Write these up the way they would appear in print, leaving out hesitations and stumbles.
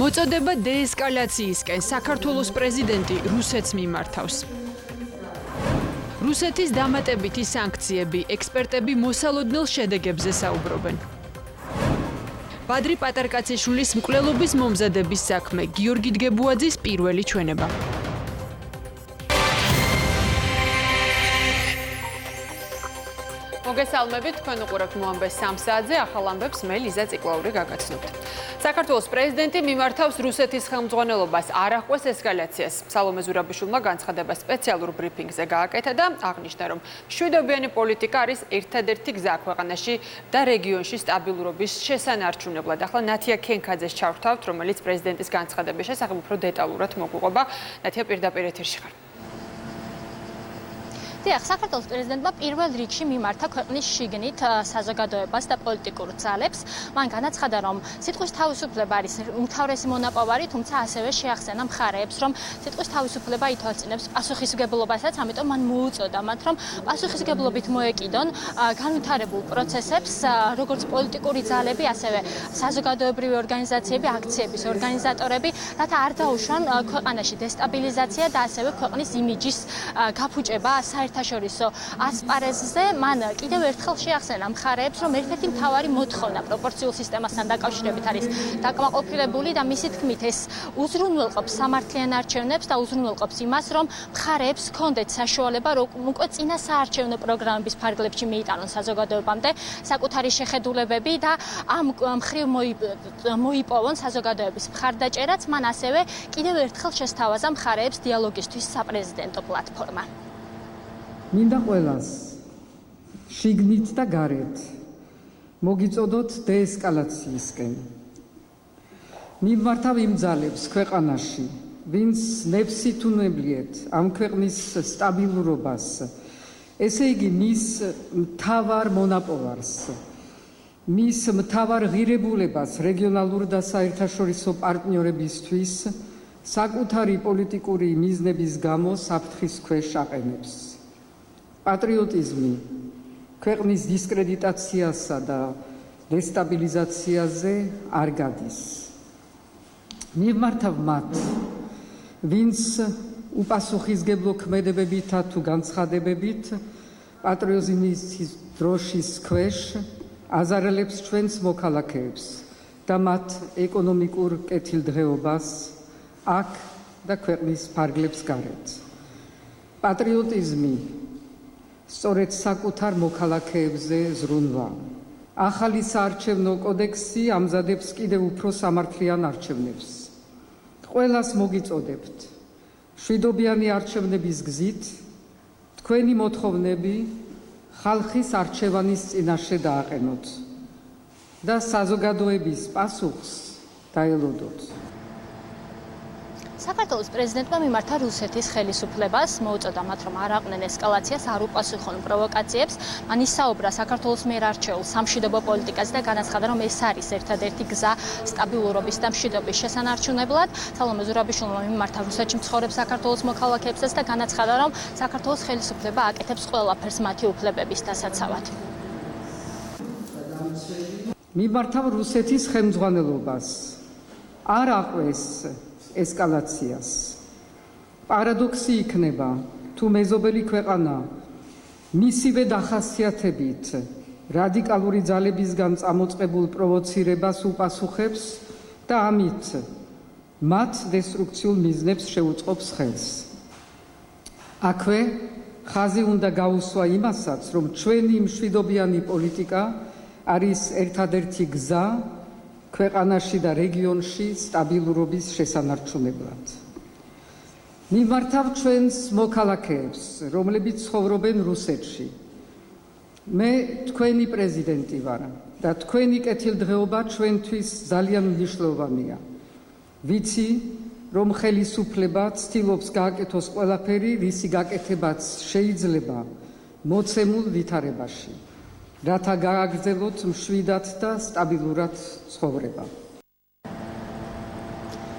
მოწოდება დეესკალაციისკენ საქართველოს პრეზიდენტი რუსეთს მიმართავს. რუსეთის დამატებითი სანქციები, ექსპერტები მოსალოდნელ შედეგებზე საუბრობენ. ბადრი პატარკაციშვილის მკვლელობის მომზადების საქმე, გიორგი დგებუაძის პირველი ჩვენება. მოგესალმებით, თქვენ უყურებთ მოამბეს 3 საათზე, ახალ ამბებს მე ლიზა ციკლაური გაგაცნობთ. საქართველოს პრეზიდენტი მიმართავს რუსეთის ხელმძღვანელობას არ აჰყვეს ესკალაციას. სალომე ზურაბიშვილმა განცხადება სპეციალურ ბრიფინგზე გააკეთა და აღნიშნა, რომ მშვიდობიანი პოლიტიკა არის ერთადერთი გზა ქვეყანაში და რეგიონში სტაბილურობის შესანარჩუნებლად. ახლა ნათია ქენქაძეს ჩავრთავთ, რომელიც პრეზიდენტის განცხადების შესახებ უფრო დეტალურად მოგვიყვება. ნათია, პირდაპირ ეთერში ხარ. საქართველოს პრეზიდენტმა პირველ რიგში მიმართა ქვეყნის შიგნით საზოგადოებას და პოლიტიკურ ძალებს. მან განაცხადა, რომ სიტყვის თავისუფლება არის უმთავრესი მონაპოვარი, თუმცა ასევე შეახსენა მხარეებს, რომ სიტყვის თავისუფლება ითვალისწინებს პასუხისმგებლობასაც, ამიტომ მან მოუწოდა მათ, რომ პასუხისმგებლობით მოეკიდონ განვითარებულ პროცესებს, როგორც პოლიტიკური ძალები, ასევე საზოგადოებრივი ორგანიზაციები, აქციების ორგანიზატორები, რათა არ დაუშვან ქვეყანაში დესტაბილიზაცია და ასევე ქვეყნის იმიჯის გაფუჭება საერთაშორისო ასპარეზზე. მან კიდევ ერთხელ შეახსენა მხარეებს, რომ ერთ-ერთი მთავარი მოთხოვნა პროპორციულ სისტემასთან დაკავშირებით არის დაკმაყოფილებული და მისი თქმით ეს უზრუნველყოფს სამართლიან არჩევნებს და უზრუნველყოფს იმას, რომ მხარეებს ჰქონდეთ საშუალება უკვე წინა საარჩევნო პროგრამების ფარგლებში მიიტანონ საზოგადოებამდე საკუთარი შეხედულებები და ამ მხრივ მოიპოვონ საზოგადოების მხარდაჭერაც. მან ასევე კიდევ ერთხელ შესთავაზა მხარეებს დიალოგისთვის საპრეზიდენტო პლატფორმა. მინდა ყველას შიგნით და გარეთ მოგიწოდოთ დეესკალაციისკენ. მიმართავ იმ ძალებს ქვეყანაში, ვინც ნებსით უნებლიეთ ამ ქვეყნის სტაბილურობას, ესე იგი მის მთავარ მონაპოვარს, მის მთავარ ღირებულებას რეგიონალურ და საერთაშორისო პარტნიორებისთვის საკუთარი პოლიტიკური მიზნების გამო საფრთხის ქვეშ აყენებს. პატრიოტიზმი ქვეყნის დისკრედიტაციასა და დესტაბილიზაციაზე არ გადის. მიმართავ მათ, ვინც უპასუხისმგებლო ქმედებებითა თუ განცხადებებით პატრიოტიზმის დროშის ქვეშ აზარალებს ჩვენს მოქალაქეებს და მათ ეკონომიკურ კეთილდღეობას აქ და ქვეყნის ფარგლებს გარეთ. პატრიოტიზმი სწორედ საკუთარ მოქალაქეებზე ზრუნვა. ახალი საარჩევნო კოდექსი ამზადებს კიდევ უფრო სამართლიან არჩევნებს. ყველას მოგიწოდებთ მშვიდობიანი არჩევნების გზით თქვენი მოთხოვნები ხალხის არჩევანის წინაშე დააყენოთ და საზოგადოების პასუხს დაელოდოთ. საქართველოს პრეზიდენტმა მიმართა რუსეთის ხელისუფლებას, მოუწოდა მათ, რომ არ აყვნენ ესკალაციას, არ უპასუხონ პროვოკაციებს. მან ისაუბრა საქართველოს მიერ არჩეულ სამშვიდობო პოლიტიკაზე და განაცხადა, რომ ეს არის ერთადერთი გზა სტაბილურობის და მშვიდობის შესანარჩუნებლად. სალომე ზურაბიშვილმა მიმართა რუსეთში მცხოვრებ საქართველოს მოქალაქეებსაც და განაცხადა, რომ საქართველოს ხელისუფლება აკეთებს ყველაფერს მათი უფლებების დასაცავად. მიმართავ რუსეთის ხელმძღვანელობას არ აყვეს ესკალაციას. პარადოქსი იქნება, თუ მეზობელი ქვეყანა მისივე დახასიათებით რადიკალური ძალებისგან წამოწყებულ პროვოცირებას უპასუხებს და ამით მათ დესტრუქციულ მიზნებს შეუწყობს ხელს. აქვე ხაზი უნდა გაუსვა იმასაც, რომ ჩვენი მშვიდობიანი პოლიტიკა არის ერთადერთი გზა ქვეყანაში და რეგიონში სტაბილურობის შესანარჩუნებლად. მიმართავ ჩვენს მოქალაქეებს, რომლებიც ცხოვრობენ რუსეთში. მე თქვენი პრეზიდენტი ვარ და თქვენი კეთილდღეობა ჩვენთვის ძალიან მნიშვნელოვანია. ვიცი, რომ ხელისუფლება ცდილობს გააკეთოს ყველაფერი, რისი გაკეთებაც შეიძლება მოცემულ ვითარებაში, რათა გააგრძელოთ მშვიდად და სტაბილურად ცხოვრება.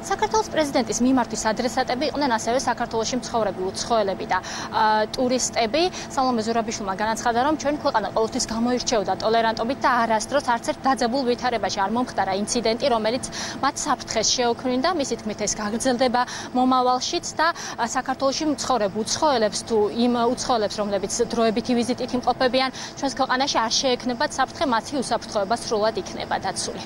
საქართველოს პრეზიდენტის მიმართვის ადრესატები იყვნენ ასევე საქართველოში მცხოვრები უცხოელები და ტურისტები. სალომე ზურაბიშვილმა განაცხადა, რომ ჩვენი ქვეყანა ყოველთვის გამოირჩეოდა ტოლერანტობით და არასდროს არც ერთ დაძაბულ ვითარებაში არ მომხდარა ინციდენტი, რომელიც მათ საფრთხეს შეუქმნიდა. მისი თქმით, ეს გაგრძელდება მომავალშიც და საქართველოში მცხოვრებ უცხოელებს თუ იმ უცხოელებს, რომლებიც დროებითი ვიზიტით იმყოფებიან ჩვენს ქვეყანაში, არ შეექმნებათ საფრთხე, მათი უსაფრთხოება სრულად იქნება დაცული.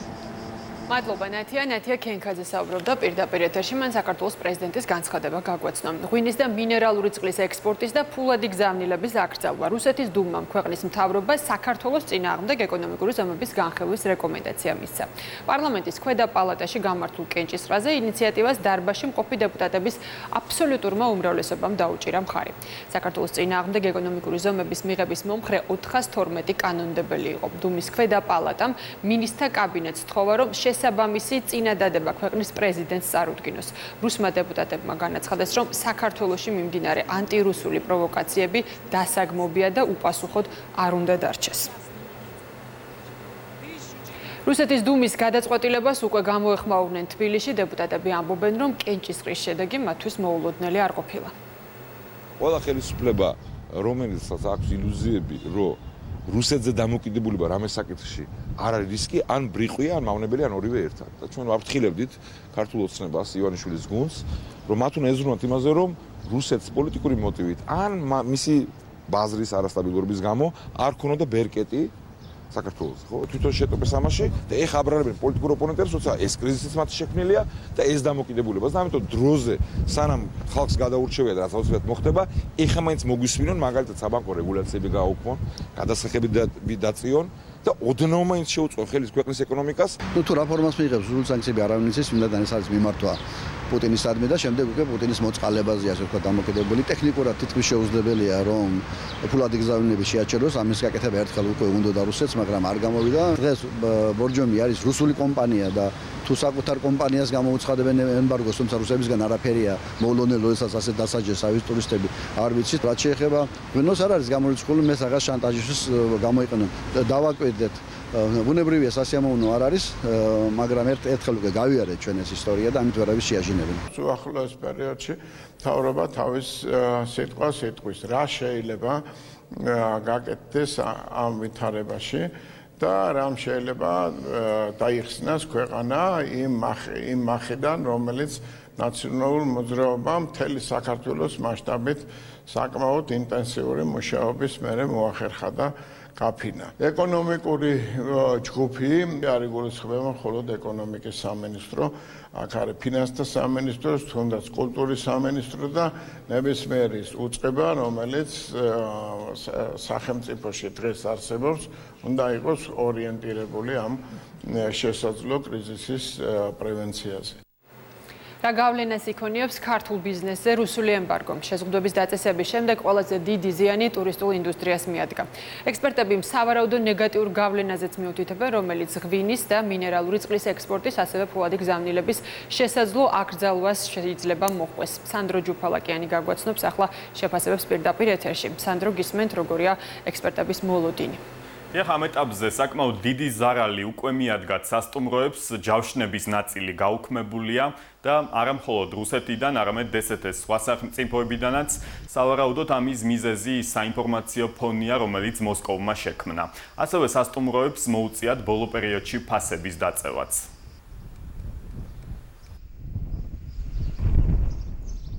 მადლობა ნათია კენკაძე საუბრობდა პირდაპირ ეთერში. მან საქართველოს პრეზიდენტის განცხადება გაგვეცნო. ღვინის და მინერალური წყლის ექსპორტის და ფულადი გზავნილების აკრძალვა. რუსეთის დუმამ ქვეყნის მთავრობას საქართველოს წინააღმდეგ ეკონომიკური ზომების განხილვის რეკომენდაცია მისცა. პარლამენტის ქვედა პალატაში გამართულ კენჭისყრაზე ინიციატივას დარბაზში მყოფი დეპუტატების აბსოლუტურმა უმრავლესობამ დაუჭირა მხარი. საქართველოს წინააღმდეგ ეკონომიკური ზომების მიღების მომხრე 412 კანონმდებელი იყო. დუმის ქვედა პალატამ მინისტრთა კაბინეტს თხოვა, რომ შესაბამისი წინადადება ქვეყნის პრეზიდენტს წარუდგინოს. რუსმა დეპუტატებმა განაცხადეს, რომ საქართველოში მიმდინარე ანტირუსული პროვოკაციები დასაგმობია და უპასუხოდ არ უნდა დარჩეს. რუსეთის დუმის გადაწყვეტილებას უკვე გამოეხმაურნენ თბილისში. დეპუტატები ამბობენ, რომ კენჭისყრის შედეგი მათთვის მოულოდნელი არ ყოფილა. ყველა ხელისუფლება, რომელსაც აქვს ილუზიები, რომ რუსეთზე დამოკიდებულება რამე საკითხში არ არის რისკი, ან ბრიყვია, ან მავნებელია, ან ორივე ერთად. და ჩვენ ვაფრთხილებდით ქართულ ოცნებას, ივანიშვილის გუნდს, რომ მათ უნდა ეზრუნოთ იმაზე, რომ რუსეთს პოლიტიკური მოტივით, ან მისი ბაზრის არასტაბილურობის გამო არ ქონოდა ბერკეტი საქართველოს, ხო? თვითონ შეტყობს ამაში და ეხა აბრალებენ პოლიტიკურ ოპონენტებს, როცა ეს კრიზისიც მათ შექმნილია და ეს დამოკიდებულებას და ამიტომ დროზე სანამ ხალხს გადაურჩევია და რაც აუცილებლად მოხდება, ეხა მაინც მოგვისმინონ, მაგალითად საბანკო რეგულაციები გააუქმონ, გადასახებები დაწიონ და ოდნავ მაინც შეუწყო ხელის ქვეყნის ეკონომიკას. თუ რეფორმას მიიღებს სრულ სანქციები არავინ იცის, ვინმე ეს არის მიმართვა პუტინისადმი და შემდეგ უკვე პუტინის მოწყალებაზე, ასე ვთქვათ, დამოკიდებული. ტექნიკურად თითქმის შეუძლებელია, რომ ფულადი გზავნილები შეაჩეროს, ამის გაკეთება ერთხელ უკვე უნდა რუსეთს, მაგრამ არ გამოვიდა. დღეს ბორჯომი არის რუსული კომპანია და თუ საკუთარ კომპანიას გამოუცხადებენ ემბარგოს, თუმცა რუსებისგან არაფერია მოულოდნელი, როდესაც ასე დასაჯეს ავის ტურისტები, არ ვიცით, რაც შეეხება ღვინოს არ არის გამორიცხული, მე რაღაც შანტაჟისთვის გამოიყენონ. დავაკვირდეთ, ბუნებრივია სასიამოვნო არ არის, მაგრამ ერთხელ უკვე გავიარეთ ჩვენ ეს ისტორია და ამით ვერავის შეაჟინებენ. უახლოეს პერიოდში მთავრობა თავის სიტყვას იტყვის, რა შეიძლება გაკეთდეს ამ ვითარებაში და რამ შეიძლება დაიხსნას ქვეყანა იმ მახიდან, რომელიც ნაციონალურ მოძრაობამ მთელი საქართველოს მასშტაბით საკმაოდ ინტენსიური მუშაობის მერე მოახერხა და გაფინა. ეკონომიკური ჯგუფი არ იგულისხმება მხოლოდ ეკონომიკის სამინისტრო, აქ არის ფინანსთა სამინისტრო, თუნდაც კულტურის სამინისტრო და ნებისმიერი უწყება, რომელიც სახელმწიფოში დღეს არსებობს, უნდა იყოს ორიენტირებული ამ შესაძლო კრიზისის პრევენციაზე. რა გავლენას იქონიებს ქართულ ბიზნესზე რუსული ემბარგო? შეზღუდვების დაწესების შემდეგ ყველაზე დიდი ზიანი ტურისტულ ინდუსტრიას მიადგა. ექსპერტები სავარაუდო ნეგატიურ გავლენაზეც მიუთითებენ, რომელიც ღვინის და მინერალური წყლის ექსპორტის, ასევე ფულადი გზავნილების შესაძლო აკრძალვას შეიძლება მოჰყვეს. სანდრო ჯუფალაკიანი გაგვაცნობს ახლა შეფასებებს პირდაპირ ეთერში. სანდრო, გისმენთ, როგორია ექსპერტების მოლოდინი? ეხლა ამ ეტაპზე საკმაოდ დიდი ზარალი უკვე მიადგათ სასტუმროებს, ჯავშნების ნაწილი გაუქმებულია და არა მხოლოდ რუსეთიდან, არამედ DST-ს სხვა სახელმწიფოებიდანაც. სავარაუდოდ ამის მიზეზი საინფორმაციო ფონია, რომელიც მოსკოვმა შექმნა. ასევე სასტუმროებს მოუწიათ ბოლო პერიოდში ფასების დაწევაც.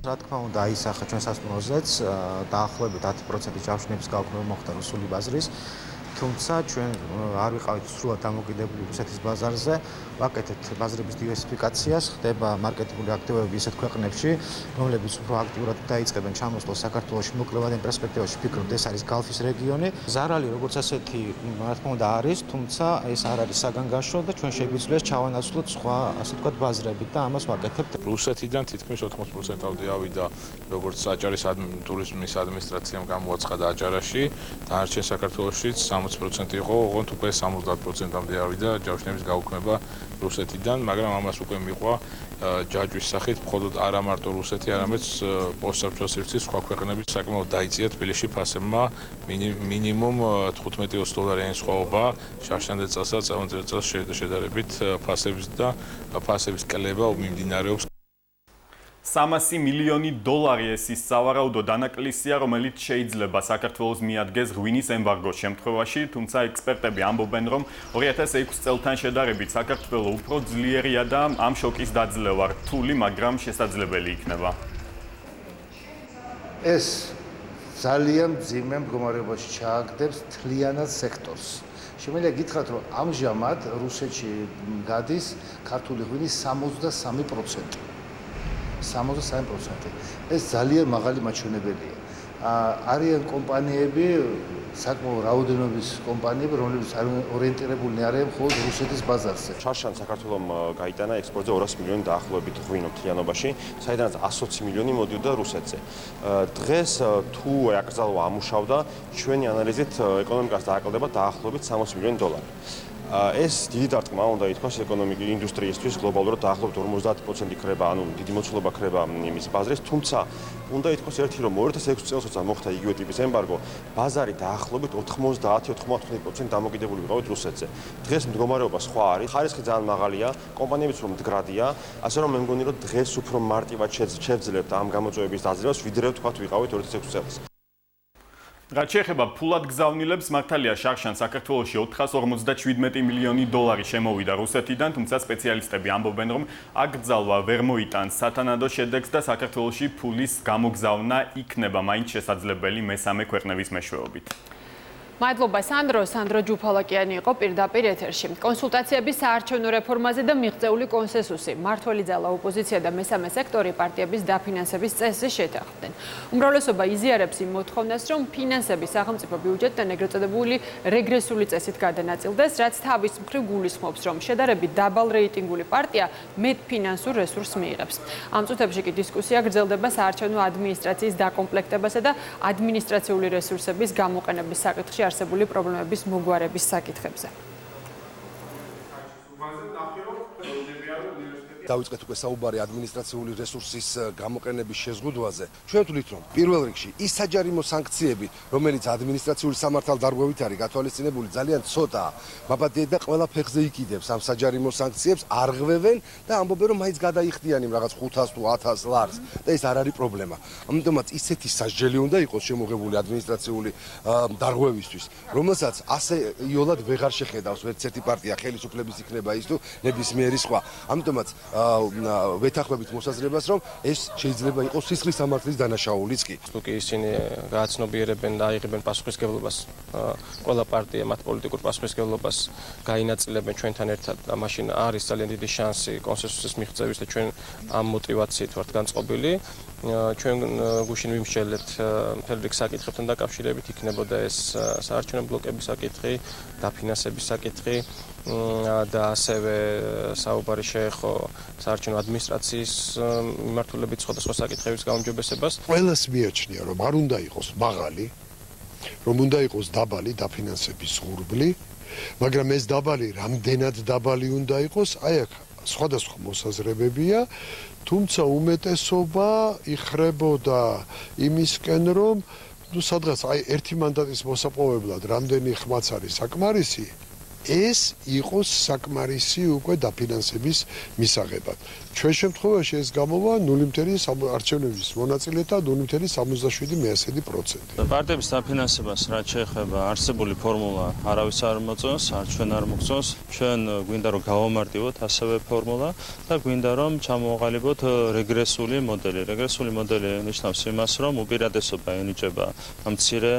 რა თქმა უნდა, აისახა ჩვენ სასტუმროზეც დაახლოებით 10% ჯავშნების გაუქმება მოხდა რუსული ბაზრის. თუმცა ჩვენ არ ვიყავით სრულად დამოკიდებული რუსეთის ბაზარზე, ვაკეთებთ ბაზრების დივერსიფიკაციას, ხდება მარკეტინგული აქტივობები ისეთ ქვეყნებში, რომლებიც უფრო აქტიურად დაიწყებენ ჩამოსვლას საქართველოში, მოკლევადიან პერსპექტივაში ვფიქრობ, ეს არის გალფის რეგიონი. ზარალი როგორც ასეთი, რა თქმა უნდა არის, თუმცა ეს არ არის საგანგაშო და ჩვენ შეგვიძლია ჩავანაცვლოთ სხვა, ასე ვთქვათ, ბაზრებით და ამას ვაკეთებთ. რუსეთიდან თითქმის 80%-ამდე ავიდა, როგორც აჭარის ტურიზმის ადმინისტრაციამ გამოაცხადა აჭარაში, დანარჩენ საქართველოშიც 60% იყო, ოღონდ უკვე 70%-მდე ავიდა ჯავშნების გაუქმება რუსეთიდან, მაგრამ ამას უკვე მიყვა ჯაჭვის სახით, მხოლოდ არა მარტო რუსეთი, არამედ პოსტსაბჭოთა სივრცის სხვა ქვეყნების საკმაოდ დაიწია თბილისში ფასებმა მინიმუმ 15-20 დოლარიანი სხვაობა შარშანდელ წელსა და წამოწიებელ წელს შედარებით ფასების კლება მიმდინარეობს. 300 მილიონი დოლარი ეს ის სავარაუდო დანაკლისია, რომელიც შეიძლება საქართველოს მიადგეს ღვინის ემბარგოს შემთხვევაში, თუმცა ექსპერტები ამბობენ, რომ 2006 წელთან შედარებით საქართველო უფრო ძლიერია და ამ შოკის დაძლევა რთული, მაგრამ შესაძლებელი იქნება. ეს ძალიან მძიმე მდგომარეობაში ჩააგდებს მთლიანად სექტორს. შემიძლია გითხრათ, რომ ამჟამად რუსეთში გადის ქართული ღვინის 63%. 63%. ეს ძალიან მაღალი მაჩვენებელია. არიან კომპანიები, საკმაოდ რაოდენობის კომპანიები, რომლებიც ორიენტირებულნი არიან მხოლოდ რუსეთის ბაზარზე. შარშან საქართველომ გაიტანა ექსპორტზე 200 მილიონი დაახლოებით ღვინო მთლიანობაში, საიდანაც 120 მილიონი მოდიოდა რუსეთზე. დღეს თუ აკრძალვა ამუშავდა, ჩვენი ანალიზით ეკონომიკას დააკლდება დაახლოებით 60 მილიონი დოლარი. ეს დიდი დარტყმა უნდა ითქვას ეკონომიკის ინდუსტრიისთვის გლობალურად დაახლოებით 50% იქნება, ანუ დიდი მოცულობა ხდება იმის ბაზრის, თუმცა უნდა ითქვას ერთი, რომ 2006 წელს როცა მოხდა იგივე ტიპის ემბარგო, ბაზარი დაახლოებით 90-95% დამოკიდებული ვიყავით რუსეთზე. დღეს მდგომარეობა სხვა არის, ხარისხი ძალიან მაღალია, კომპანიებიც რომ მდგრადია, ასე რომ მე მგონი, რომ დღეს უფრო მარტივად შევძლებთ ამ გამოწვევების დაძლევას, ვიდრე ვთქვათ ვიყავით 2006 წელს. რაც შეეხება ფულად გზავნილებს, მართალია შარშან საქართველოში 457 მილიონი დოლარი შემოვიდა რუსეთიდან, თუმცა სპეციალისტები ამბობენ, რომ აკრძალვა ვერ მოიტანს სათანადო შედეგს და საქართველოში ფულის გამოგზავნა იქნება მაინც შესაძლებელი მესამე ქვეყნების მეშვეობით. მადლობა სანდრო ჯუფალაკიანი იყო პირდაპირ ეთერში. კონსულტაციების საარჩევნო რეფორმაზე და მიღწეული კონსენსუსი. მმართველი ძალა, ოპოზიცია და მესამე სექტორი პარტიების დაფინანსების წესზე შეთანხმდნენ. უმრავლესობა იზიარებს იმ მოთხოვნას, რომ ფინანსები სახელმწიფო ბიუჯეტიდან ეგრეთ წოდებული რეგრესული წესით გადანაწილდეს, რაც თავის მხრივ გულისხმობს, რომ შედარებით დაბალ რეიტინგული პარტია მეტ ფინანსურ რესურსს მიიღებს. ამ წუთებში კი დისკუსია გრძელდება საარჩევნო ადმინისტრაციის დაკომპლექტებასა და ადმინისტრაციული რესურსების გამოყენების საკითხში არსებული პრობლემების მოგვარების საკითხებზე. დავიწყეთ უკვე საუბარი ადმინისტრაციული რესურსის გამოყენების შეზღუდვაზე. ჩვენ ვთვლით, რომ პირველ რიგში ის საჯარიმო სანქციები, რომელიც ადმინისტრაციული სამართალდარღვევით არის გათვალისწინებული, ძალიან ცოტაა. მაბადია და ყველა ფეხზე იკიდებს ამ საჯარიმო სანქციებს, არღვევენ და ამბობენ, რომ მაინც გადაიხდიან იმ რაღაც 500 თუ 1000 ლარს და ეს არ არის პრობლემა. ამიტომაც ისეთი სასჯელი უნდა იყოს შემოღებული ადმინისტრაციული დარღვევისთვის, რომელსაც ასე იოლად ვეღარ შეხედავს ერთ-ერთი პარტია ხელისუფლების იქნება ის თუ ნებისმიერი სხვა. ამიტომაც ვეთანხმებით მოსაზრებას, რომ ეს შეიძლება იყოს სისხლის სამართლის დანაშაულიც კი. თუ კი ისინი გააცნობიერებენ და აიღებენ პასუხისმგებლობას, ყველა პარტია მათ პოლიტიკურ პასუხისმგებლობას გაინაწილებენ ჩვენთან ერთად და მაშინ არის ძალიან დიდი შანსი კონსენსუსის მიღწევის და ჩვენ ამ мотивაციით ვართ განწყობილი. ჩვენ გუშინ ვიმსჯელეთ მთელი რიგ საკითხებთან დაკავშირებით, იქნებოდა ეს საარჩევნო ბლოკების საკითხი, დაფინანსების საკითხი და ასევე საუბარი შეეხო საარჩევნო ადმინისტრაციის მიმართულებით სხვადასხვა საკითხების გაუმჯობესებას. ყველას მიაჩნია, რომ არ უნდა იყოს მაღალი, რომ უნდა იყოს დაბალი დაფინანსების ღურბლი, მაგრამ ეს დაბალი რამდენად დაბალი უნდა იყოს, აი აქ სხვადასხვა მოსაზრებებია, თუმცა უმეტესობა იხრებოდა იმისკენ, რომ სადღაც აი ერთი მანდატის მოსაპოვებლად რამდენი ხმაც არის საკმარისი, ეს იყოს საკმარისი უკვე დაფინანსების მისაღებად. ჩვენ შემთხვევაში ეს გამოვა 0.7 არჩევნების მონაწილეთა 0.77%. პარტიების დაფინანსებას რაც შეეხება არსებული ფორმულა არავის არ მოწონს, არც ჩვენ არ მოგწონს. ჩვენ გვინდა რომ გავამარტივოთ ასევე ფორმულა და გვინდა რომ ჩამოვაყალიბოთ რეგრესული მოდელი. რეგრესული მოდელი ნიშნავს იმას, რომ უპირატესობა ენიჭება მცირე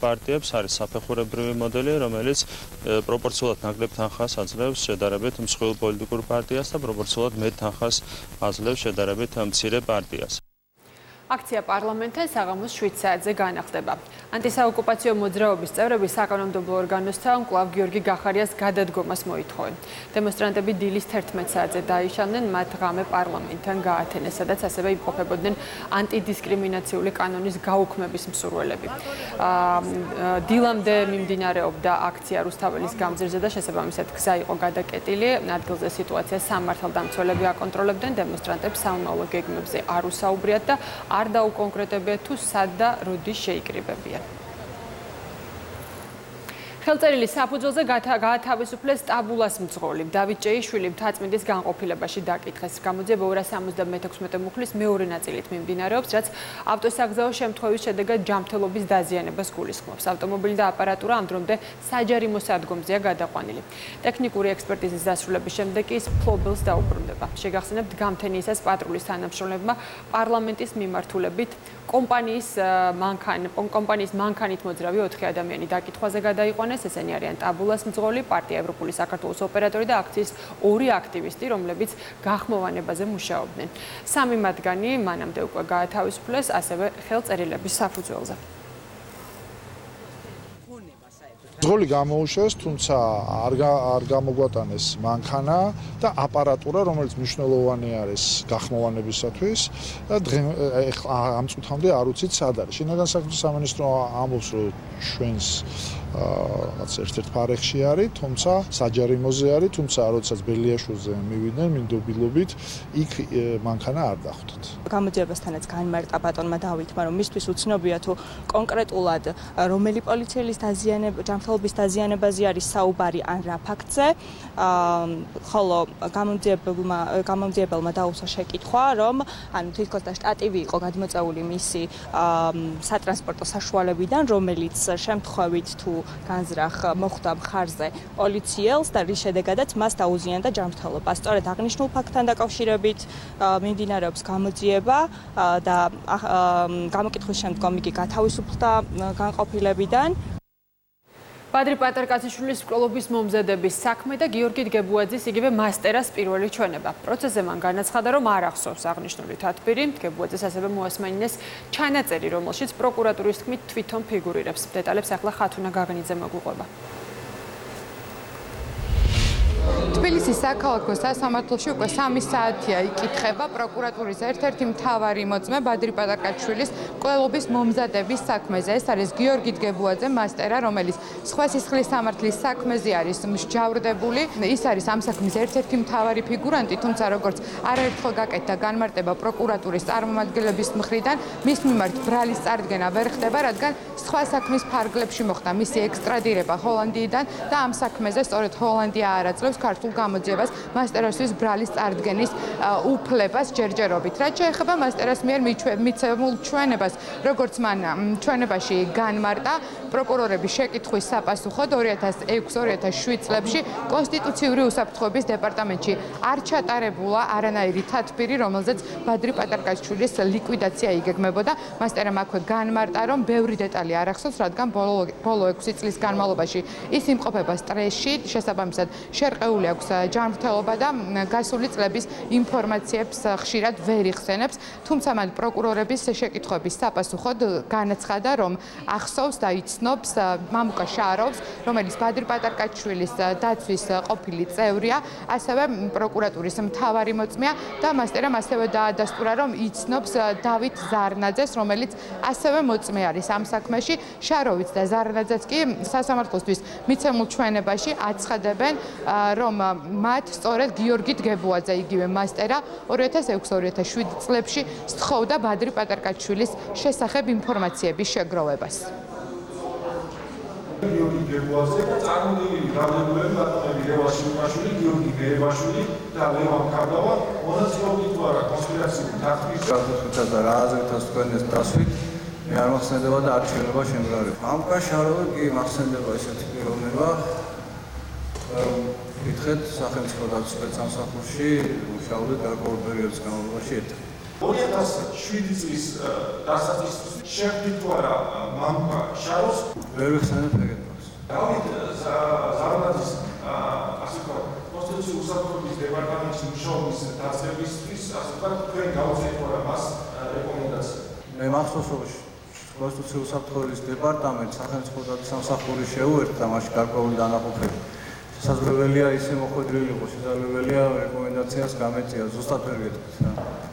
პარტიებს, არის საფეხურებრივი მოდელი, რომელიც პროპორციულად ნაკლებ თანხას აძლევს შედარებით მსხვილ პოლიტიკურ პარტიას და პროპორციულად მეტ თანხას აძლევს შედარებით მცირე პარტიას. აქცია პარლამენტთან საღამოს 7 საათზე განახლდება. ანტისაოკუპაციო მოძრაობის წევრები საკანონმდებლო ორგანოსთან კვლავ გიორგი გახარიას გადადგომას მოითხოვენ. დემონსტრანტები დილის 11 საათზე დაიშალნენ, მათ ღამე პარლამენტთან გაათენეს, სადაც ასევე იმყოფებოდნენ ანტიდისკრიმინაციული კანონის გაუქმების მსურველები. დილამდე მიმდინარეობდა აქცია რუსთაველის გამზირზე და შესაბამისად გზა იყო გადაკეტილი. ადგილზე სიტუაცია სამართალდამცველები აკონტროლებდნენ, დემონსტრანტებს სამომავლო გეგმებზე არ უსაუბრიათ და არ დაუკონკრეტებიათ თუ სად და როდის შეიკრიბებიან. ხელწერილი საფუძველზე გაათავისუფლეს ტაბულას მძღოლი. დავით ჭეიშვილი მთაწმინდის განყოფილებაში დაკითხეს. გამოძიება 276 მუხლის მეორე ნაწილით მიმდინარეობს, რაც ავტოსაგზაო შემთხვევის შედეგად ჯანმრთელობის დაზიანებას გულისხმობს. ავტომობილი და აპარატურა ამ დრომდე საჯარიმო სადგომზეა გადაყვანილი. ტექნიკური ექსპერტიზის დასრულების შემდეგ ის ფლობელს დაუბრუნდება. შეგახსენებთ, გამთენიისას პატრულის თანამშრომლებმა პარლამენტის მიმართულებით კომპანიის მანქანით მოძრავი 4 ადამიანი დაკითხვაზე გადაიყვანეს. ესენი არიან ტაბულას მძღოლი, პარტია ევროპული საქართველოს ოპერატორი და აქციის 2 აქტივისტი, რომლებიც გახმოვანებაზე მუშაობდნენ. 3 მათგანი მანამდე უკვე გაათავისუფლეს, ასევე ხელწერილების საფუძველზე. მძღოლი გამოუშვეს, თუმცა არ გამოგვატანეს მანქანა და აპარატურა, რომელიც მნიშვნელოვანი არის გახმოვანებისათვის და ამ წუთამდე არ უცით სად არის. შინაგან საქმეთა სამინისტრო ამბობს, რომ ჩვენს ერთ-ერთ ფარეხში არის, თუმცა საჯარიმოზე არის, თუმცა როდესაც ბელიაშვილზე მივიდნენ მინდობილობით, იქ მანქანა არ დახვდათ. გამოძიებასთანაც განმარტა ბატონმა დავითმა, რომ მისთვის უცნობია თუ კონკრეტულად რომელი პოლიციელის ჯანმრთელობის დაზიანებაზე არის საუბარი ან რა ფაქტზე, ხოლო გამომძიებელმა დაუსვა შეკითხვა, რომ თითქოს და შტატივი იყო გადმოწეული მისი სატრანსპორტო საშუალებიდან, რომელიც შემთხვევით თუ განზრახ მოხვდა მხარზე პოლიციელს და რის შედეგადაც მას დაუზიანდა ჯანმრთელობა. სწორედ აღნიშნულ ფაქტთან დაკავშირებით მიმდინარეობს გამოძიება და გამოკითხვის შემდგომ იგი გათავისუფლდა განყოფილებიდან. ბადრი პატარკაციშვილის მკვლელობის მომზადების საქმე და გიორგი დგებუაძის იგივე მასტერას პირველი ჩვენება. პროცესზე მან განაცხადა, რომ არ ახსოვს აღნიშნული თათბირი. დგებუაძეს ასევე მოასმენინეს ჩანაწერი, რომელშიც პროკურატურის თქმით თვითონ ფიგურირებს. დეტალებს ახლა ხათუნა გაგნიძე მოგვიყვება. თბილისის საქალაქო სასამართლოში უკვე 3 საათია იკითხება პროკურატურის ერთ-ერთი მთავარი მოწმე ბადრი პატარკაშვილის მკვლელობის მომზადების საქმეზე. ეს არის გიორგი დგებუაძე, მასტერა, რომელიც სხვა სისხლის სამართლის საქმეზე არის მსჯავრდებული. ის არის ამ საქმის ერთ-ერთი მთავარი ფიგურანტი, თუმცა როგორც არაერთხელ გაკეთდა განმარტება პროკურატურის წარმომადგენლების მხრიდან, მის მიმართ ბრალის წარდგენა ვერ ხდება, რადგან სხვა საქმის ფარგლებში მოხდა მისი ექსტრადირება ჰოლანდიიდან და ამ საქმეზე სწორედ ჰოლანდია არაძლევს ქართულ გამოძიებას მასტერასთვის ბრალის წარდგენის უფლებას ჯერჯერობით. რაც შეეხება მასტერას მიერ მიცემულ ჩვენებას, როგორც მან ჩვენებაში განმარტა, პროკურორების შეკითხვის საპასუხოდ 2006-2007 წლებში კონსტიტუციური უსაფრთხოების დეპარტამენტში არ ჩატარებულა არანაირი თათბირი, რომელზეც ბადრი პატარკაშვილის ლიკვიდაცია იგეგმებოდა. მასტერამ აქვე განმარტა, რომ ბევრი დეტალი არ ახსოვს, რადგან ბოლო 6 წლის განმავლობაში ის იმყოფება სტრესში, შესაბამისად შერყეული აქვს ჯანმრთელობა და გასული წლების ინფორმაციებს ხშირად ვერ იხსენებს, თუმცა მან პროკურორების შეკითხვების საპასუხოდ განაცხადა, რომ ახსოვს და იცნობს მამუკა შაროვს, რომელიც ბადრი პატარკაშვილის დაცვის ყოფილი წევრია, ასევე პროკურატურის მთავარი მოწმეა და მასტერამ ასევე დაადასტურა, რომ იცნობს დავით ზარნაძეს, რომელიც ასევე მოწმე არის ამ საქმეში. შაროვიც და ზარნაძეც კი სასამართლოსთვის მიცემულ ჩვენებაში აცხადებენ, რომ მათ სწორედ გიორგი დგებუაძე იგივე მასტერა 2006-2007 წლებში სთხოვდა ბადრი პატარკაშვილის შესახებ ინფორმაციების შეგროვებას. გიორგი დგებუაძე და წარმოდგენილი გავლენები ბატონები ლევაშვილი, გიორგი გერებაშვილი და ლევან კარდავა მონაწილეობით თუ არა კონსპირაციული თათბირის გადაწყვეტა და რა აზრითაც თქვენეს დასვით მე არ მახსენდება და არ შეიძლება შემგროვება. მამუკა შაროვი კი მახსენდება ესეთი პიროვნება, ითხრეთ სახელმწიფო დაცვის სპეცსამსახურში მუშაობდით გარკვეულ პერიოდის განმავლობაში ერთად. 2007 წლის დასაწყისში შეხვდით თუ არა მამუკა შაროვს? ვერ ვიხსენებ ეგეთს. დავით ზარნაძის ასე ვთქვათ, კონსტიტუციური უსაფრთხოების დეპარტამენტში მუშაობის დაწყებისთვის ასე ვთქვათ, თქვენ გაუწევთ თუ არა მას რეკომენდაცია? მე მახსოვს, კონსტიტუციური საფრთხეების დეპარტამენტს სახელმწიფო სამსახური შეუერთდა მასში გარკვეული დანაყოფები. შესაძლებელია ისე მოხვედრილი იყოს, შესაძლებელია რეკომენდაციას გამეწია, ზუსტად ვერ გეტყვით.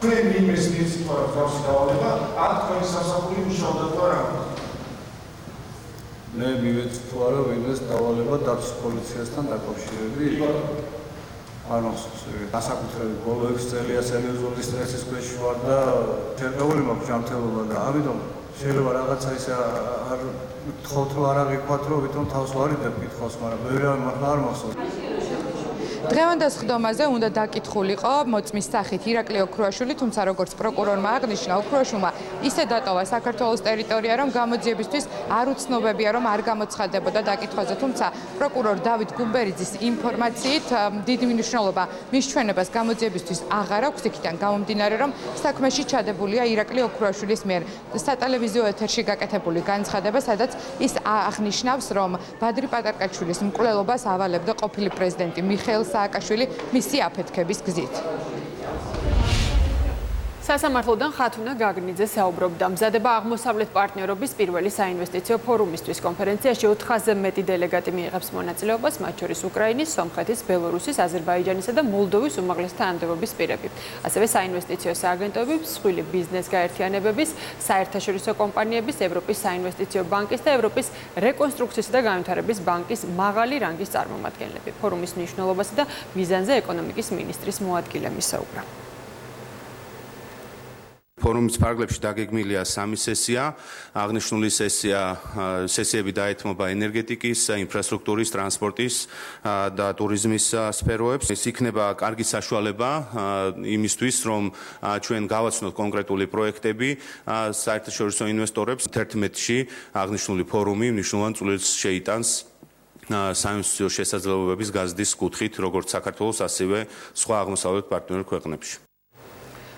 თქვენ იმის მისწვავთ გავსი დავალება, ან თქვენი სამსახური მუშაობდა თუ არა? მე მივეცი თუ არა ვინმეს დავალება დაცვის პოლიციასთან დაკავშირებით. არ მახსოვს ეგ. განსაკუთრებით ბოლო 6 წელია სერიოზული სტრესის ქვეშ ვარ და შეგებული მაქვს ჯანმრთელობა და ამიტომ შეიძლება რაღაცა ისე არ გთხოვთ რომ არ აღიქვათ რომ ვითომ თავს ვარიდებ კითხავს, მაგრამ ბევრი არ მახსოვს. დღევანდელ სხდომაზე უნდა დაკითხულიყო მოწმის სახით ირაკლი ოქრუაშვილი, თუმცა როგორც პროკურორმა აღნიშნა, ოქრუაშვილმა ისე დატოვა საქართველოს ტერიტორია, რომ გამოძიებისთვის არ უცნობებია, რომ არ გამოცხადდებოდა დაკითხვაზე, თუმცა პროკურორ დავით გუმბერიძის ინფორმაციით დიდი მნიშვნელობა მის ჩვენებას გამოძიებისთვის აღარ აქვს, იქიდან გამომდინარე, რომ საქმეში ჩადებულია ირაკლი ოქრუაშვილის მიერ სატელევიზიო ეთერში გაკეთებული განცხადება, სადაც ის აღნიშნავს, რომ ბადრი პატარკაშვილის მკვლელობას ავალებდა ყოფილი პრეზიდენტი მიხეილ სააკაშვილი მისი აფეთქების გზით. სასამართლოდან ხათუნა გაგნიძე საუბრობდა. მზადება აღმოსავლეთ პარტნიორობის პირველი საინვესტიციო ფორუმისთვის. კონფერენციაში 400-ზე მეტი დელეგატი მიიღებს მონაწილეობას, მათ შორის უკრაინის, სომხეთის, ბელორუსის, აზერბაიჯანისა და მოლდოვის უმაღლეს თანამდებობის პირები. ასევე საინვესტიციო სააგენტოები, მსხვილი ბიზნეს გაერთიანებების, საერთაშორისო კომპანიების, ევროპის საინვესტიციო ბანკის და ევროპის რეკონსტრუქციისა და განვითარების ბანკის მაღალი რანგის წარმომადგენლები. ფორუმის მნიშვნელობასა და მიზანზე ეკონომიკის მინისტრის მოადგილე მისაუბრა. ფორუმის ფარგლებში დაგეგმილია 3 სესია. აღნიშნული სესიები დაეთმობა ენერგეტიკის, ინფრასტრუქტურის, ტრანსპორტის და ტურიზმის სფეროებს. ეს იქნება კარგი საშუალება იმისთვის, რომ ჩვენ გავაცნოთ კონკრეტული პროექტები საერთაშორისო ინვესტორებს. 11-ში აღნიშნული ფორუმი მნიშვნელოვან წვლილს შეიტანს საინვესტიციო შესაძლებლობების გაზრდის კუთხით, როგორც საქართველოს, ასევე სხვა აღმოსავლეთ პარტნიორ ქვეყნებში.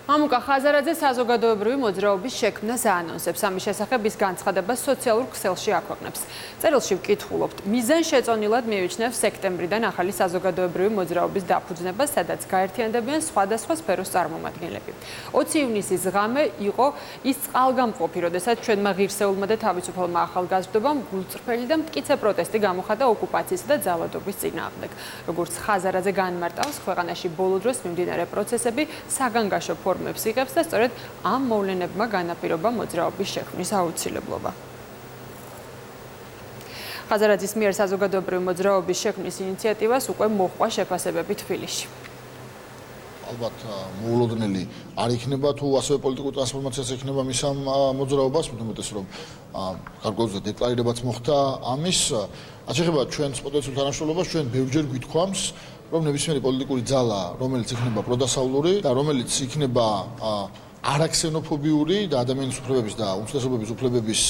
მამუკა ხაზარაძე საზოგადოებრივი მოძრაობის შექმნას აანონსებს. ამის შესახებ ის განცხადებას სოციალურ ქსელში აქვეყნებს. წერილში ვკითხულობთ, მიზან შეწონილად მიიჩნევს სექტემბრიდან ახალი საზოგადოებრივი მოძრაობის დაფუძნებას, სადაც გაერთიანდებიან სხვადასხვა სფეროს წარმომადგენლები. 20 ივნისის ღამე იყო ის წყალგამყოფი, როდესაც ჩვენმა ღირსეულმა და თავისუფალმა ახალგაზრდობამ გულწრფელი და მტკიცე პროტესტი გამოხატა ოკუპაციისა და ძალადობის წინააღმდეგ. როგორც ხაზარაძე განმარტავს, ქვეყანაში ბოლო დროს მიმდინარე პროცესები საგანგაშო ფორმებს იღებს და სწორედ ამ მოვლენებმა განაპირობა მოძრაობის შექმნის აუცილებლობა. ხაზარაძის მიერ საზოგადოებრივი მოძრაობის შექმნის ინიციატივას უკვე მოჰყვა შეფასებები თბილისში. ალბათ მოულოდნელი არ იქნება თუ ასევე პოლიტიკურ ტრანსფორმაციას ექნება მის ამ მოძრაობას, მეტომეტეს რომ გარკვეულზე დეკლარირებაც მოხდა ამის. რაც შეეხება ჩვენს პოტენციურ თანამშრომლობას, ჩვენ ბევრჯერ გვითქვამს, რომ ნებისმიერი პოლიტიკური ძალა, რომელიც იქნება პროდასავლური და რომელიც იქნება არაქსენოფობიური და ადამიანის უფლებების და უმცირესობების უფლებების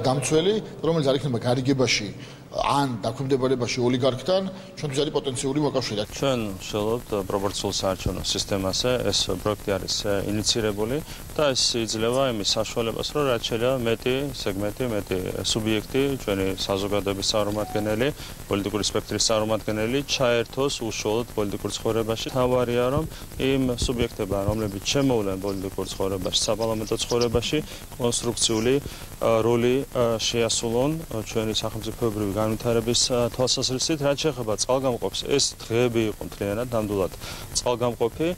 დამცველი, რომელიც არ იქნება გარიგებაში ან დაქვემდებარებაში ოლიგარქთან, ჩვენთვის არის პოტენციური მოკავშირე. ჩვენ ვშალობთ პროპორციულ საარჩევნო სისტემაზე, ეს პროექტი არის ინიცირებული და ეს იძლევა იმის საშუალებას, რომ რაც შეიძლება მეტი სეგმენტი, მეტი სუბიექტი, ჩვენი საზოგადოების წარმომადგენელი, პოლიტიკური სპექტრის წარმომადგენელი ჩაერთოს უშუალოდ პოლიტიკურ ცხოვრებაში. თავარია, რომ იმ სუბიექტებთან, რომლებიც შემოვლენ პოლიტიკურ ცხოვრებაში, საპარლამენტო ცხოვრებაში, კონსტრუქციული როლი შეასრულონ ჩვენი სახელმწიფოებრივი განვითარების თვალსაზრისით. რაც შეეხება წყალგამყოფს, ეს დღეები იყო მთლიანად ნამდვილად წყალგამყოფი.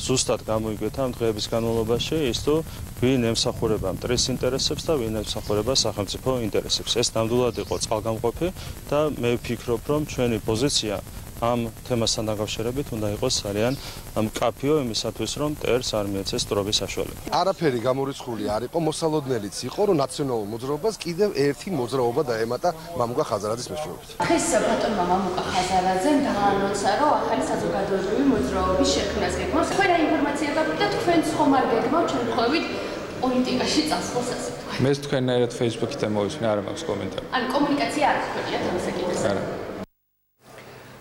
ზუსტად გამოიკვეთა ამ დღეების განმავლობაში ის თუ ვინ ემსახურება მტრის ინტერესებს და ვინ ემსახურება სახელმწიფო ინტერესებს. ეს ნამდვილად იყო წყალგამყოფი და მე ვფიქრობ, რომ ჩვენი პოზიცია ამ თემასთან დაკავშირებით უნდა იყოს ძალიან მკაფიო იმისათვის, რომ ტერს არ მიეცეს სტრობის საშუალება. არაფერი გამორიცხული არ იყო, მოსალოდნელიც იყო, რომ ნაციონალურ მოძრაობას კიდევ ერთი მოძრაობა დაემატა მამუკა ხაზარაძის მეშვეობით. დღეს ბატონმა მამუკა ხაზარაძემ დაანონსა, რომ ახალი საზოგადოებრივი მოძრაობის შექმნას გეგმავს. თქვენ რა ინფორმაცია გაქვთ და თქვენ ხომ არ გეგმავთ შემთხვევით პოლიტიკაში წასვლას ასე თქვა. მე თქვენაერად Facebook-ით მოვისმე, არ მაქვს კომენტარი. ან კომუნიკაცია არ გქონიათ ამ საკითხზე. არა.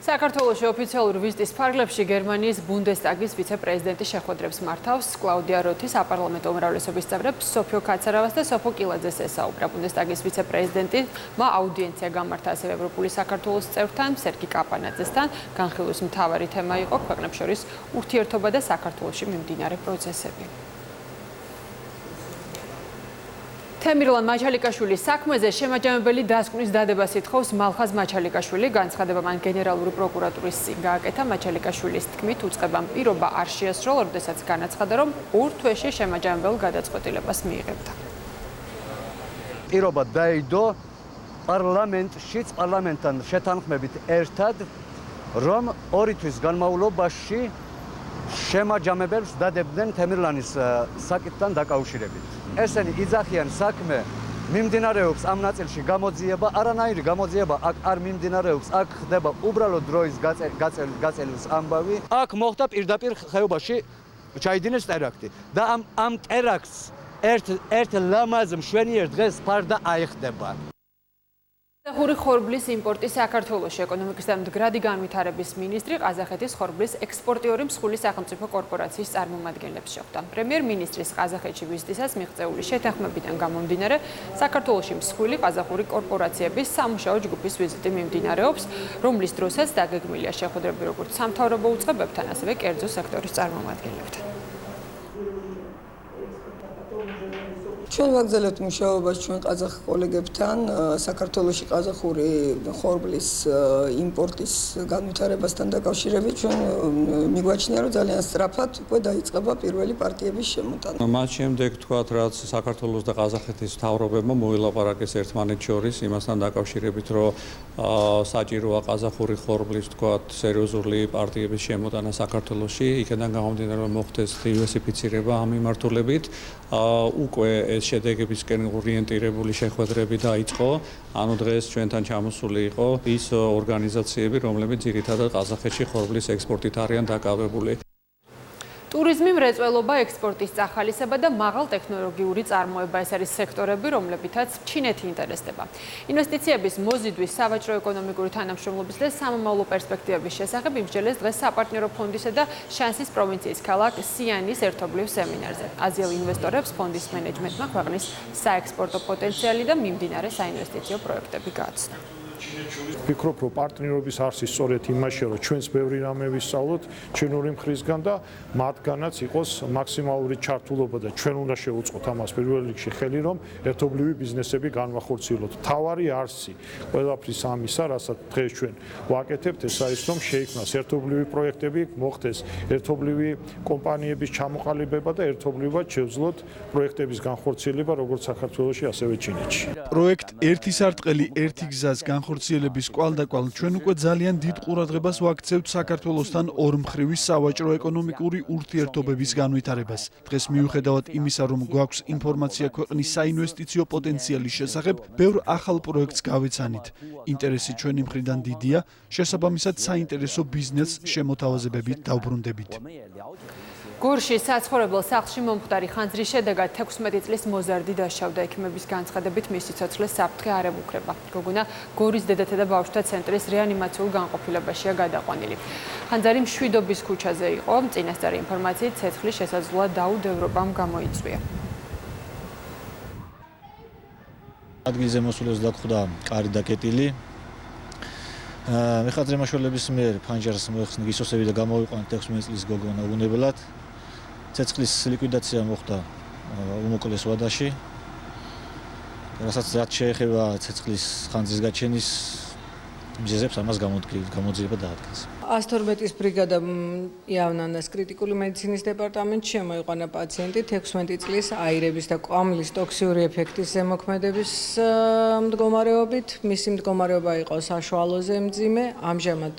საქართველოში ოფიციალურ ვიზიტის ფარგლებში გერმანიის ბუნდესტაგის ვიცე-პრეზიდენტი შეხვედრებს მართავს. კლაუდია როთის საპარლამენტო უმრავლესობის წევრებს სოფიო კაცარავას და სოფო კილაძეს ესაუბრა. ბუნდესტაგის ვიცე-პრეზიდენტმა აუდიენცია გამართა ასევე ევროპული საქართველოს წევრთან, სერგი კაპანაძესთან. განხილვის მთავარი თემა იყო ქვეყნებს შორის ურთიერთობა და საქართველოში მიმდინარე პროცესები. თემირლან მაჩალიკაშვილის საქმეზე შემაჯამებელი დასკვნის დადებას ითხოვს მალხაზ მაჩალიკაშვილი. განცხადება მან გენერალური პროკურატურის წინ გააკეთა. მაჩალიკაშვილის თქმით, უწყებამ პირობა არ შეასრულა, როდესაც განაცხადა, რომ 2 თვეში შემაჯამებელ გადაწყვეტილებას მიიღებდა. პირობა დაიდო პარლამენტშიც პარლამენტთან შეთანხმებით ერთად, რომ 2 თვის განმავლობაში შემაჯამებელს დადებდნენ თემირლანის საკითხთან დაკავშირებით. ესენი იძახიან საქმე მიმდინარეობს ამ ნაწილში გამოძიება, არანაირი გამოძიება აქ არ მიმდინარეობს, აქ ხდება უბრალოდ დროის გაწელის ამბავი. აქ მოხდა პირდაპირ ხეობაში ჩაიდინეს ტერაქტი და ამ ტერაქტს ერთ ლამაზ მშვენიერ დღეს ფარდა აიხდება. ყაზახური ხორბლის იმპორტი საქართველოში. ეკონომიკის და მდგრადი განვითარების მინისტრი ყაზახეთის ხორბლის ექსპორტიორი მსხვილი სახელმწიფო კორპორაციის წარმომადგენლებს შეხვდა. პრემიერ-მინისტრის ყაზახეთში ვიზიტისას მიღწეული შეთანხმებიდან გამომდინარე, საქართველოში მსხვილი ყაზახური კორპორაციების სამუშაო ჯგუფის ვიზიტი მიმდინარეობს, რომლის დროსაც დაგეგმილია შეხვედრები როგორც სამთავრობო უწყებებთან, ასევე კერძო სექტორის წარმომადგენლებთან. ჩვენ ვაგრძელებთ მუშაობას ჩვენ ყაზახ კოლეგებთან საქართველოში ყაზახური ხორბლის იმპორტის განვითარებასთან დაკავშირებით. ჩვენ მიგვაჩნია, რომ ძალიან სწრაფად უკვე დაიწყება პირველი პარტიების შემოტანა. მათ შემდეგ თქვათ, რაც საქართველოს და ყაზახეთის მთავრობებმა მოილაპარაკეს ერთმანეთს შორის იმასთან დაკავშირებით, რომ საჭიროა ყაზახური ხორბლის თქვათ სერიოზული პარტიების შემოტანა საქართველოში. იქედან გამომდინარე, რომ მოხდეს დივერსიფიცირება ამ მიმართულებით. უკვე ეს შედეგებისკენ ორიენტირებული შეხვედრები დაიწყო. ანუ დღეს ჩვენთან ჩამოსული იყო ის ორგანიზაციები, რომლებიც ძირითადად ყაზახეთში ხორბლის ექსპორტით არიან დაკავებული. ტურიზმი, მრეწველობა, ექსპორტის წახალისება და მაღალტექნოლოგიური წარმოება ეს არის სექტორები, რომლებითაც ჩინეთი ინტერესდება. ინვესტიციების მოზიდვის, სავაჭრო ეკონომიკური თანამშრომლობის და სამომავლო პერსპექტივების შესახებ იმსჯელეს დღეს საპარტნიორო ფონდისა და შანსის პროვინციის ქალაქ სიანის ერთობლივ სემინარზე. აზიელ ინვესტორებს ფონდის მენეჯმენტმა ქვეყნის საექსპორტო პოტენციალი და მიმდინარე საინვესტიციო პროექტები გააცნო. ვფიქრობ, რომ პარტნიორობის არსი სწორედ იმაშია, რომ ჩვენს ბევრი რამე ვისწავლოთ ჩვენური მხრისგან და მათგანაც იყოს მაქსიმალური ჩართულობა და ჩვენ უნდა შევუწყოთ ამას პირველ რიგში ხელი, რომ ერთობლივი ბიზნესები განვახორციელოთ. თავარი არსი ყველაფრის ამისა, რასაც დღეს ჩვენ ვაკეთებთ, ეს არის, რომ შეიქმნას ერთობლივი პროექტები, მოხდეს ერთობლივი კომპანიების ჩამოყალიბება და ერთობლივად შევძლოთ პროექტების განხორციელება როგორც საქართველოში, ასევე ჩინეთში. პროექტ ერთი სარტყელი, ერთი გზას განხორციელების კვალდაკვალ ჩვენ უკვე ძალიან დიდ ყურადღებას ვაქცევთ საქართველოსთან ორმხრივი სავაჭრო-ეკონომიკური ურთიერთობების განვითარებას. დღეს მიუხედავად იმისა, რომ გვაქვს ინფორმაცია ქვეყნის საინვესტიციო პოტენციალის შესახებ, ბევრ ახალ პროექტს გავეცანით. ინტერესი ჩვენი მხრიდან დიდია, შესაბამისად საინტერესო ბიზნეს შემოთავაზებებით დავბრუნდებით. გორში საცხოვრებელ სახლში მომხდარი ხანძრის შედეგად 16 წლის მოზარდი დასჯავდა. ექიმების განცხადებით მისი ცოცხლის საფრთხე არ ემუქრება. გოგონა გორის დედათა და ბავშვთა ცენტრის რეანიმაციულ განყოფილებაშია გადაყვანილი. ხანძარი მშვიდობის ქუჩაზე იყო. წინასწარი ინფორმაციით ცეცხლის შესაძლოა დაუდევრობამ გამოიწვია. ადგილზე მოსულებს დაგხვდა კარი და კეტილი. მეხატვრის მაშველების მიერ ფანჯარს მოეხსნა გისოსები და გამოვიყვანეთ 16 წლის გოგონა უნებელად. ცეცხლის ლიკვიდაცია მოხდა უმოკლეს ვადაში. რასაც შეეხება ცეცხლის ხანძრის გაჩენის მიზეზებს, ამას გამოძიება დაადგეს. 112-ის ბრიგადამ იავნანას კრიტიკული მედიცინის დეპარტამენტში შემოიყვანა პაციენტი 16 წლის აირების და კვამლის ტოქსიური ეფექტის ზემოქმედების მდგომარეობით. მისი მდგომარეობა იყო საშუალოზე მძიმე. ამჟამად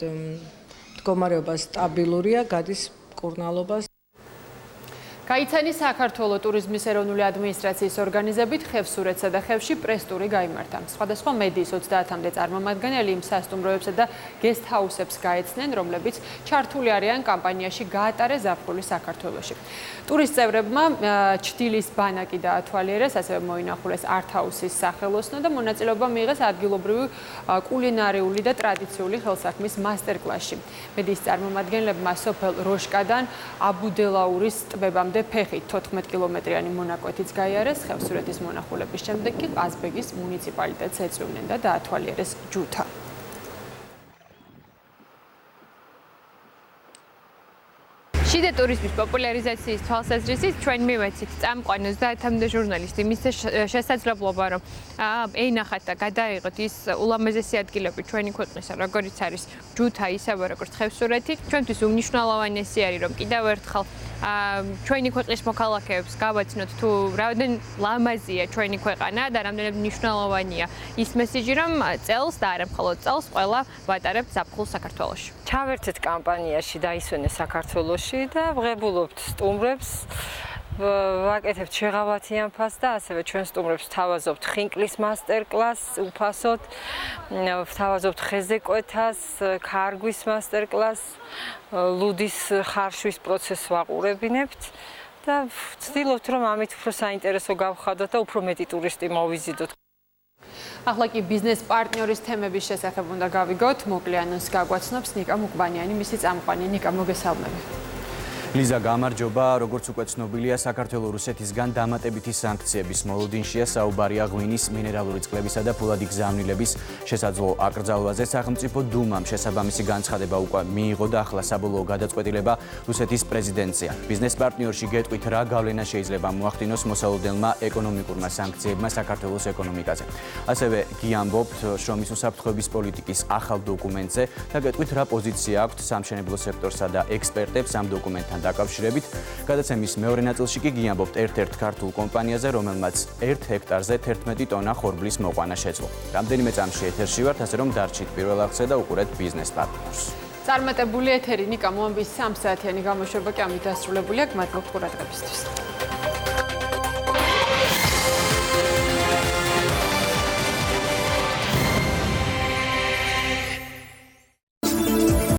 მდგომარეობა სტაბილურია, გადის მკურნალობას. გაიცანი საქართველოს ტურიზმის ეროვნული ადმინისტრაციის ორგანიზებით ხევსურეთსა და ხევში პრესტური გაიმართა. სხვადასხვა მედიის 30-მდე წარმომადგენელი იმ სასტუმროებსა და გესტ-ჰაუსებს გაეცნენ, რომლებიც ჩართული არიან კამპანიაში გაატარე ზაფხული საქართველოში. ტურისტ წევრებმა ჩრდილის ბანაკი დაათვალიერეს, ასევე მოინახულეს არტ-ჰაუსის სახელოსნო და მონაწილეობა მიიღეს ადგილობრივი კულინარიული და ტრადიციული ხელსაქმის მასტერ-კლასში. მედიის წარმომადგენლებმა სოფელ როშკადან აბუდელაურის ტბებამდე ფეხით 14 კილომეტრიანი მონაკვეთიც გაიარეს. ხევსურეთის მონახულების შემდეგ კი ყაზბეგის მუნიციპალიტეტს ეწვივნენ და დაათვალიერეს ჯუთა. კიდე ტურიზმის პოპულარიზაციის თვალსაზრისით ჩვენ მივეცით წამყვან 30-მდე ჟურნალისტი მის შესაძლებლობა რომ ეინახათ და გადაიღოთ ის ულამაზესი ადგილები ჩვენი ქვეყნისა, როგორიც არის ჯუთა, ისევე როგორც ხევსურეთი. ჩვენთვის უმნიშვნელოვანესი არის რომ კიდევ ერთხელ ჩვენი ქვეყნის მოქალაქეებს გავაცნოთ თუ რამდენ ლამაზია ჩვენი ქვეყანა და რამდენად მნიშვნელოვანია ის მესიჯი რომ წელს და არა მხოლოდ წელს ყველა ვატარებთ ზაფხულს საქართველოში. ჩავერთეთ კამპანიაში დაისვენე საქართველოში და ვღებულობთ სტუმრებს, ვაკეთებთ შეღავათიან ფასს და ასევე ჩვენ სტუმრებს ვთავაზობთ ხინკლის მასტერკლასს უფასოდ, ვთავაზობთ ხეზეკვეთას, ქარგვის მასტერკლასს, ლუდის ხარშვის პროცესს ვაყურებინებთ და ვცდილობთ რომ ამით უფრო საინტერესო გავხადოთ და უფრო მეტი ტურისტი მოვიზიდოთ. ახლა კი ბიზნეს პარტნიორის თემების შესახებ უნდა გავიგოთ. მოკლე ანონსს გაგვაცნობს ნიკა მუკბანიანი, მისი წამყვანი. ნიკა, მოგესალმები. ლიზა, გამარჯობა. როგორც უკვე ცნობილია, საქართველოს რუსეთისგან დამატებითი სანქციების მოლოდინშია საუბარია ღვინის, მინერალური წყლებისა და ფულადი გზავნილების შესაძლო აკრძალვაზე. სახელმწიფო დუმამ შესაბამისი განცხადება უკვე მიიღო და ახლა საბოლოო გადაწყვეტილება რუსეთის პრეზიდენტზეა. ბიზნეს პარტნიორში გეტყვით რა გავლენა შეიძლება მოახდინოს მოსალოდნელმა ეკონომიკურმა სანქციებმა საქართველოს ეკონომიკაზე. ასევე გიამბობთ შრომის უსაფრთხოების პოლიტიკის ახალ დოკუმენტზე და გეტყვით რა პოზიცია აქვთ სამშენებლო სექტორსა და ექსპერტებს ამ დოკუმენტთან დაკავშირებით. გადაცემის მეორე ნაწილში კი გიამბობთ ერთ-ერთ ქართულ კომპანიაზე, რომელმაც 1 ჰექტარზე 11 ტონა ხორბლის მოყვანა შეძლო. რამდენიმე წამში ეთერში ვართ, ასე რომ დარჩით პირველ აღზე და უყურეთ ბიზნეს პარტნიორს. წარმატებული ეთერი ნიკა მოამბის 3 საათიანი გამოშვება კი ამით დასრულებულია. გმადლობთ ყურადღებისთვის.